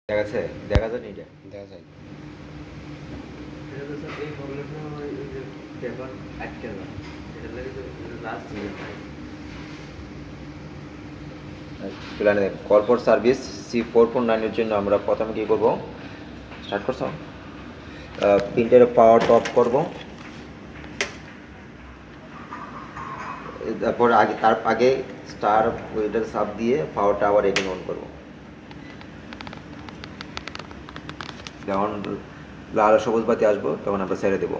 দেখা যাচ্ছে, দেখা যায় এটা দেখা যায়। এটা তো স্যার এই প্রবলেমটা হয় ওই যে পেপার আটকে যায়, এটা লাগে তো লাস্ট মিনিট হয়। প্ল্যানে কল ফর সার্ভিস C4.9 এর জন্য আমরা প্রথমে কী করব, স্টার্ট করছো, প্রিন্টারের পাওয়ার অফ করব, তারপর তার আগে স্টার ওইটার সাব দিয়ে পাওয়ারটা আবার এখানে অন করব। যখন লাল সবুজ বাতি আসবো তখন আমরা ছেড়ে দেবো।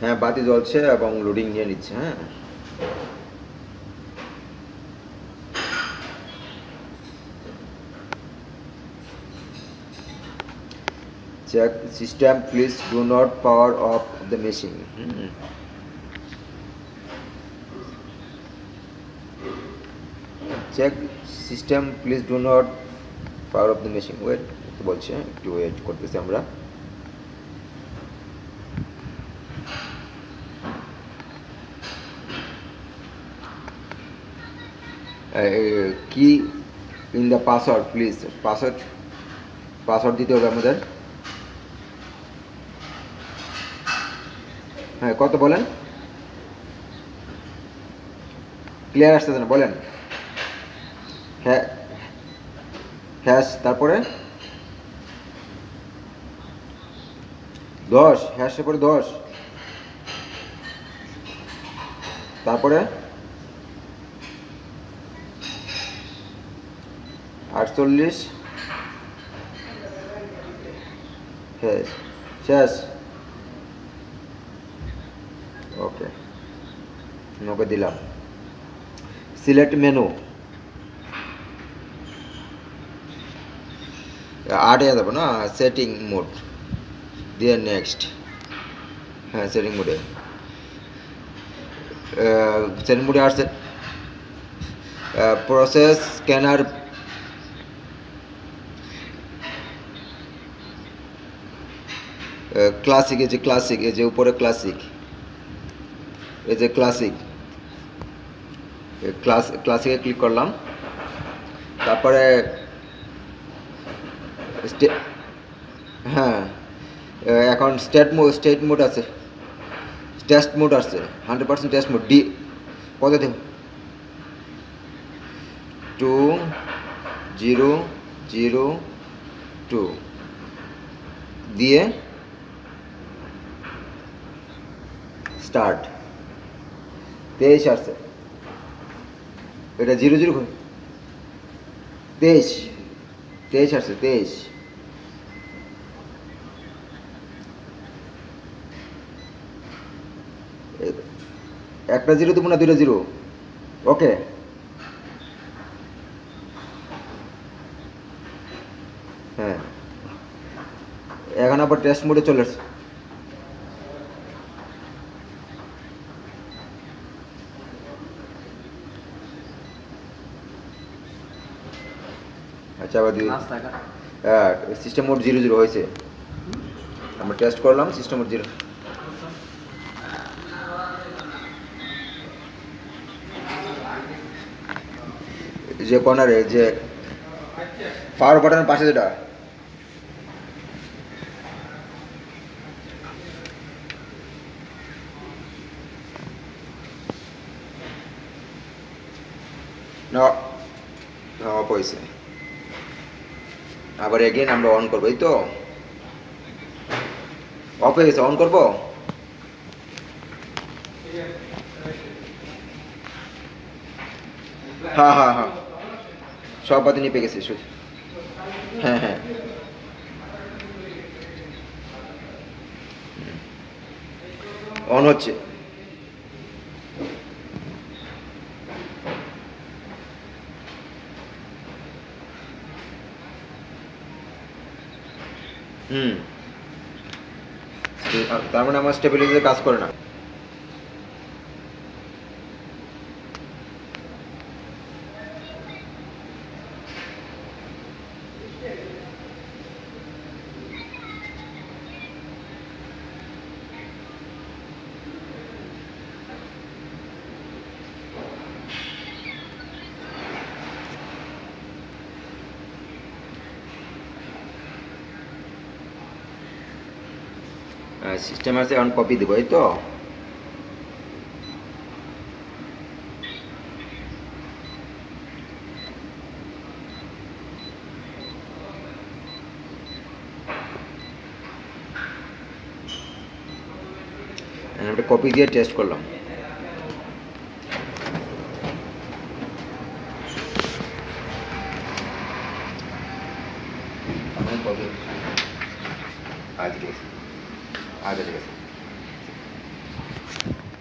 হ্যাঁ, বাতি জ্বলছে এবং লোডিং নিয়ে নিচ্ছে। হ্যাঁ, check system please do not power off the machine. Check system please do not power off the machine. Wait বলছে, একটু ওয়েট করতেছি আমরা। Key in the password please, password দিতে হবে আমাদের। হ্যাঁ, কত বলেন, ক্লিয়ার আসতেছে না, বলেন। হ্যাঁ, হ্যাশ, তারপরে 10, হ্যাশের পরে 10, তারপরে 48, হ্যাশ, শেষ। ওকে, ওকে দিলাম। সিলেক্ট মেনু, আটে যাবো না, সেটিং মোড দিয়ে নেক্সট। হ্যাঁ, সেটিং মোডে, সেটিং মোডে আসছে। প্রসেস স্ক্যানার, ক্লাসিক, এই যে ক্লাসিক, এই যে উপরে ক্লাসিক, এই যে ক্লাসিক, ক্লাসিকে ক্লিক করলাম। তারপরে হ্যাঁ, এখন স্টেট মোড আছে, টেস্ট মোড আছে, 100% টেস্ট মোড। ডি কত দেব, 2002 দিয়ে স্টার্ট। 23 আসছে, এটা 00 23 আসছে, 23। একটা 0 দেবো না, 2টা 0? ওকে, হ্যাঁ, এখন আবার টেস্ট মোডে চলে আসছে। আচ্ছা, আবার দিই। হ্যাঁ, সিস্টেম মোড 00 হয়েছে, আমরা টেস্ট করলাম সিস্টেম মোড 0। যে কর্নারে, যে পাওয়ার বাটনের পাশে যেটা, না অফ হয়েছে, আবার এগেন আমরা অন করবো। এই তো অফ হয়ে গেছে, অন করবো। হ্যাঁ হ্যাঁ হ্যাঁ, সব বাতি নিপে গেছে শুধু। হ্যাঁ হ্যাঁ, অন হচ্ছে। হুম, তার মানে আমার স্টেবিলাইজার কাজ করে না। সিস্টেম আছে, এখন কপি দেবো, এই তো। একটা কপি দিয়ে টেস্ট করলাম। কপি আজ গেছে, আজ গেছে।